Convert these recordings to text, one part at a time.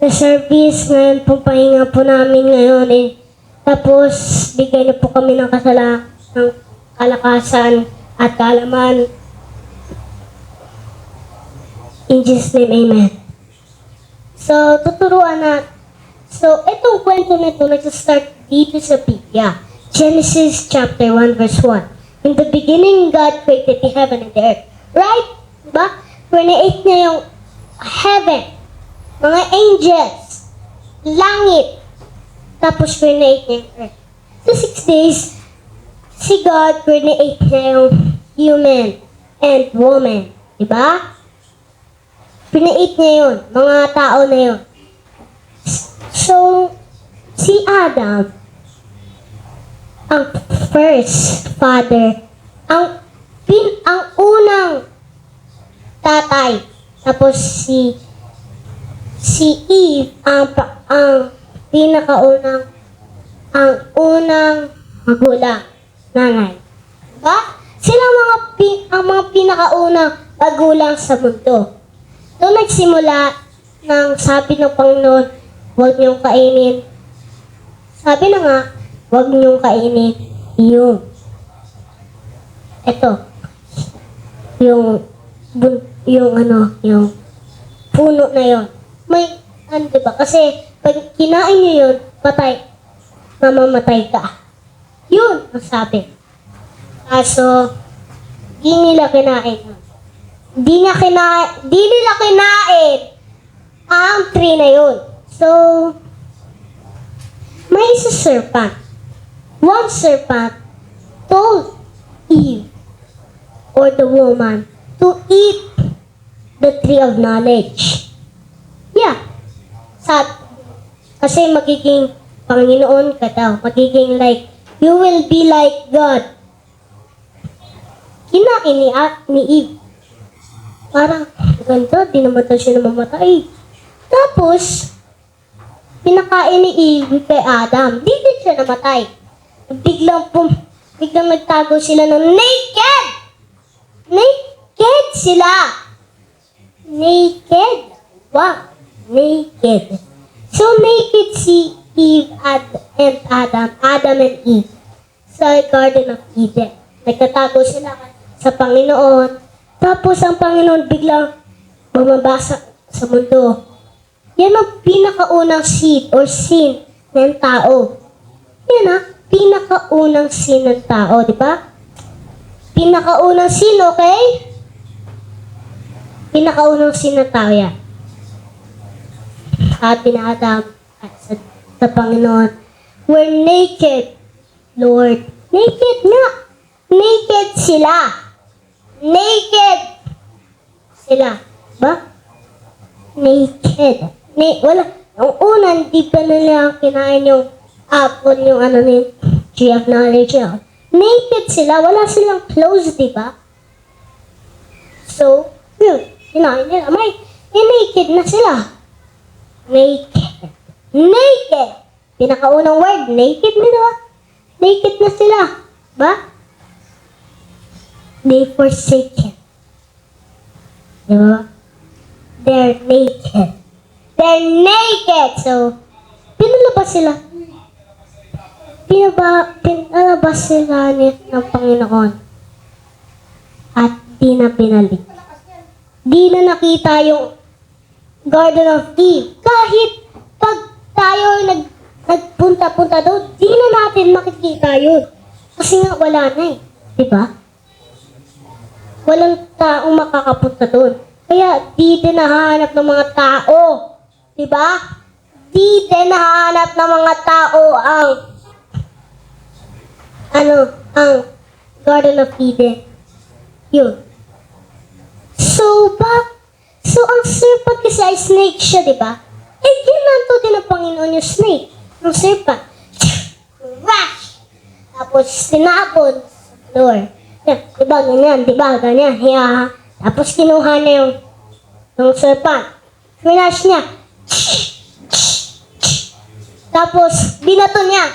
sa service. Ngayon po, pahinga po namin ngayon eh. Tapos, bigay niyo po kami ng ng kalakasan at kaalaman. In Jesus' name, amen. So, tuturuan na. So, itong kwento na ito, nag-start dito sa Biblia. Genesis chapter 1, verse 1. In the beginning, God created the heaven and the earth. Right? Diba? Create niya yung heaven, mga angels, langit, tapos create niya yung earth. So, 6 days, si God create niya yung human and woman. Diba? Create niya yun, mga tao na yun. So, si Adam, ang first father, ang unang tatay, tapos si Eve, ang unang magulang, nanay. Diba? Sila ang mga pinakaunang magulang sa mundo. Doon nagsimula ng sabi ng Panginoon, huwag niyong kainin. Sabi na nga, huwag niyong kainin yung yung puno na yon. May, diba? Kasi, pag kinain niyo yun, mamamatay ka. Yun ang sabi. Kaso, di nila kinain. Di nila kinain ang tree na yun. So, may isa serpent. One serpent told Eve, or the woman, to eat the tree of knowledge. Yeah. Kasi magiging Panginoon ka daw. Magiging you will be like God. Kinain ni Eve. Parang, ganda, di naman daw siya namamatay. Tapos, pinakain ni Eve kay Adam. Di din siya namatay. Biglang nagtago sila ng naked! Naked sila! Naked. Wow. Naked. So, naked si Eve and Adam and Eve sa Garden of Eden. Nagtatago sila sa Panginoon. Tapos ang Panginoon biglang bumabasa sa mundo. Yan ang pinakaunang seed or sin ng tao. Yan ang pinakaunang sin ng tao, di ba? Pinakaunang sin, okay? Pinakaunang sin ng tao yan. Sabi na Adam at sa Panginoon, we're naked, Lord. Naked nga. Naked sila. Naked sila. Ba? Naked. Wala. Ang una, hindi pa nila kinain yung apple, yung tree of knowledge. Naked sila. Wala silang clothes, di ba? So, yun. Kinain nila. May naked na sila. Naked. Naked. Pinakaunang word, naked na, di ba? Naked na sila. Ba? They forsaken. Diba? They're naked. They're naked! So, pinalabas sila. Pinalabas sila ng Panginoon. At di na pinalik. Di na nakita yung Garden of Eve. Kahit pag tayo nagpunta-punta doon, di na natin makikita yun. Kasi nga wala na eh. Diba? Walang taong makakapunta doon. Kaya di din nahanap ng mga tao. Diba? Di din nahanap ng mga tao ang Garden of Eden. Yun. So ang serpent kasi ay snake siya, diba? Eh, ginanto din ng Panginoon yung snake. Yung serpent. Rush! Tapos, tinapon sa floor. Yan, diba, ganyan, diba, ganyan. Yeah. Tapos, kinuha na yung serpent. Finish niya. Tapos, binato niya.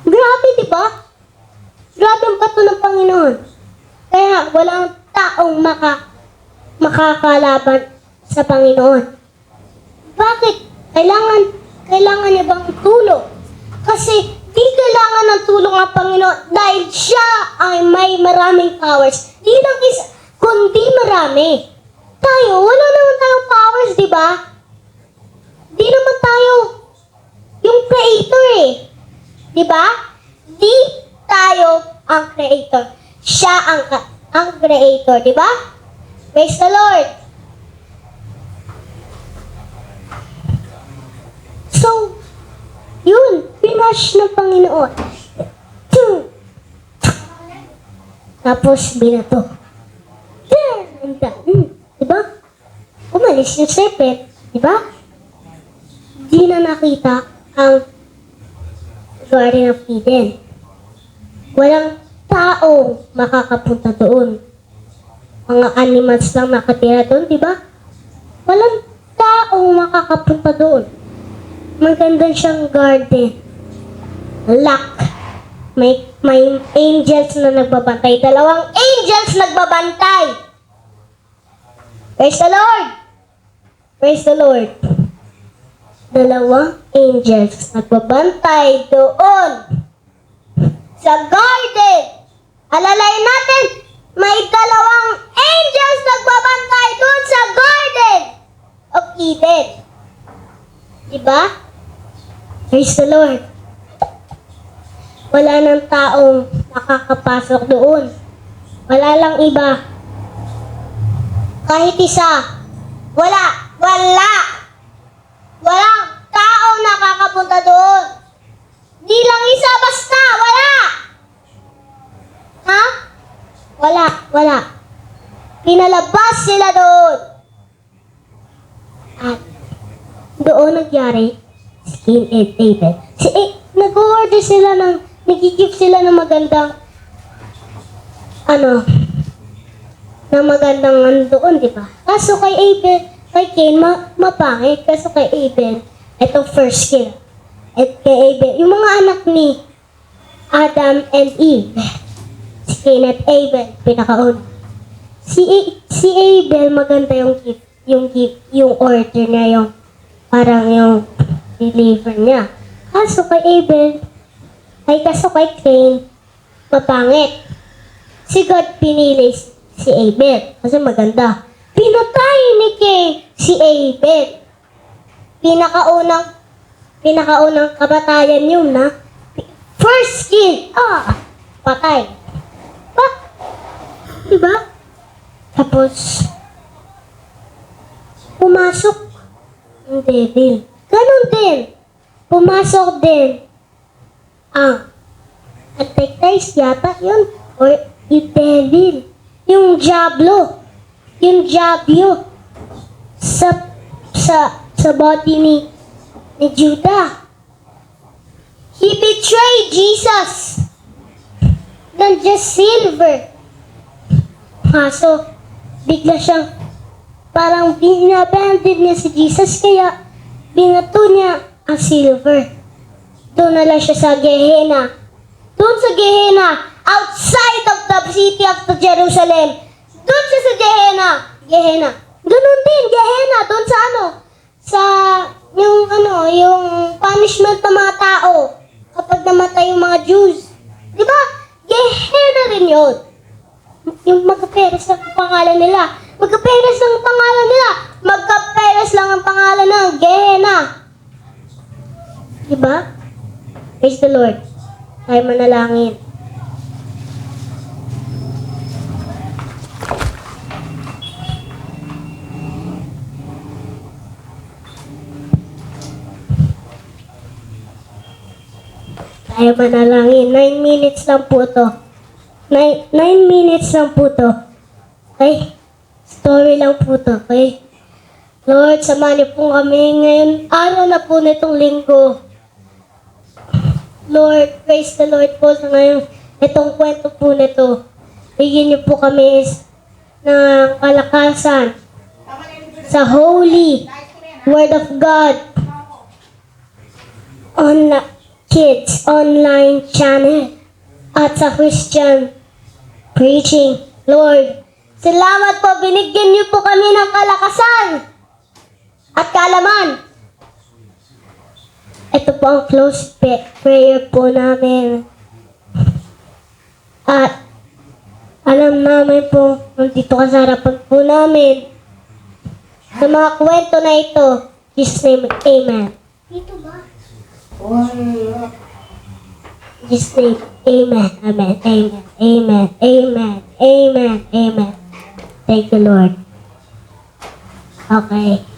Grabe, diba? Grabe ang bato ng Panginoon. Kaya, walang taong makakalaban sa Panginoon. Bakit? Kailangan niya bang tulong? Kasi di kailangan ng tulong ang Panginoon dahil siya ay may maraming powers. Di lang isa, kundi marami. Tayo, wala naman tayong powers, di ba? Di naman tayo yung creator eh. Di ba? Di tayo ang creator. Siya ang creator, di ba? Praise the Lord. So, yun, pinash ng Panginoon. Tapos, binato. Diba? Umalis yung serpent. Diba? Di na nakita ang Garden of Eden. Walang taong makakapunta doon. Mga animals lang nakatira doon, diba? Walang taong makakapunta doon. Maganda siyang garden. Lock. May angels na nagbabantay. 2 angels nagbabantay. Praise the Lord. Praise the Lord. 2 angels nagbabantay doon sa garden. Alalayan natin, may 2 angels nagbabantay doon sa garden of Eden. Diba? Praise the Lord. Wala nang taong makakapasok doon. Wala lang iba. Kahit isa. Wala. Walang taong nakakapunta doon. Di lang isa basta. Wala. Ha? Wala. Pinalabas sila doon. At doon nagyari si Cain and Abel. Nag-order sila nag-give sila ng magandang doon, di ba? Kaso kay Cain, mapangit. Kaso kay Abel, itong first kill. At kay Abel, yung mga anak ni Adam and Eve, si Cain at Abel, pinakauna. Si Abel, maganda yung order niya, parang yung deliver niya. Kaso kay Cain, mapangit. Si God pinili si Abel kasi maganda. Pinatay ni Cain si Abel. Pinakaunang kamatayan yun na. First kill. Patay. Diba? Tapos, pumasok ang devil. Ganon din. Pumasok din ang Antichrist yata yun. Or yung devil. Yung Diablo. Yung Diablo. Sa body ni Judah. He betrayed Jesus. Than just silver. Kaso, bigla siyang parang binabanded niya si Jesus kaya binato niya ang silver. Doon na lang siya sa Gehenna. Doon sa Gehenna, outside of the city of the Jerusalem. Doon siya sa Gehenna. Ganun din, Gehenna. Doon sa yung punishment ng mga tao kapag namatay yung mga Jews. Diba? Gehenna rin yun. Yung magkaperes lang ang pangalan nila. Magkaperes lang ang pangalan ng Gehenna. Diba? Praise the Lord. Tayo manalangin. Tayo manalangin. 9 minutes lang po to. 9 minutes lang po to. Okay? Story lang po to. Okay? Lord, samahan niyo po kami ngayon. Araw na po nitong linggo. Lord, praise the Lord po sa ngayon. Itong kwento po nito. Bigyan niyo po kami ng kalakasan sa Holy Word of God. Kids online channel at sa Christian preaching. Lord, salamat po. Binigyan niyo po kami ng kalakasan at kaalaman. Ito po ang close prayer po namin. At alam namin po, nandito ka sa harapan po namin. Sa mga kwento na ito, in Jesus' name, Amen. Dito ba? In Jesus' name, Amen, Amen, Amen, Amen, Amen, Amen, Amen. Thank you, Lord. Okay.